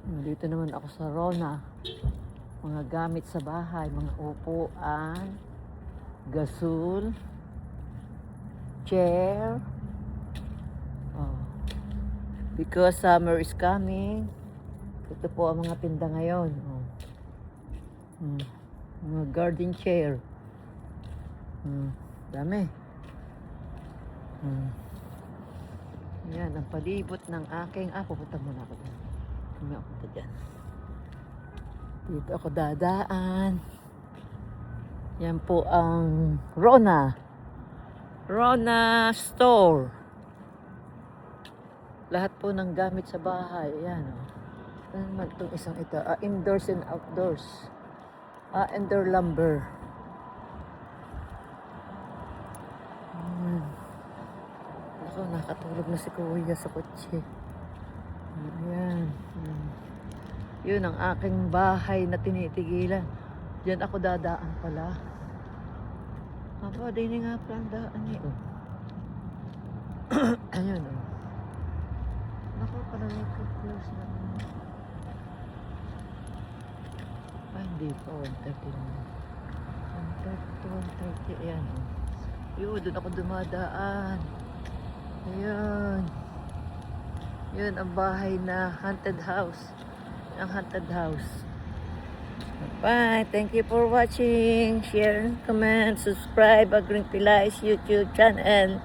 Dito naman ako sa Rona. Mga gamit sa bahay, mga upuan, gasol, chair. Oh. Because summer is coming. Ito po ang mga tinda ngayon. Oh. Mga garden chair. Dami. Yan, ang palibot ng aking... pupunta muna ako dyan. Kami ako punta dyan. Dito ako dadaan. Yan po ang Rona. Rona Store. Lahat po ng gamit sa bahay. Ayan. Ano naman itong isang ito? Indoors and outdoors. Indoor lumber. Ako, nakatulog na si Kuya sa kotse. Ayan. Yun ang aking bahay na tinitigilan. Diyan ako dadaan pala. Din nga pala ang daan niyo. Ayun o. Naku, pala nag-close na. Hindi pa. 1:30 na. 1:30. Ayan o. Yun, doon ako dumadaan. Ayan. Yun ang bahay na haunted house. Ang haunted house. Bye. Thank you for watching. Share, comment, subscribe. Agring Pilais YouTube channel.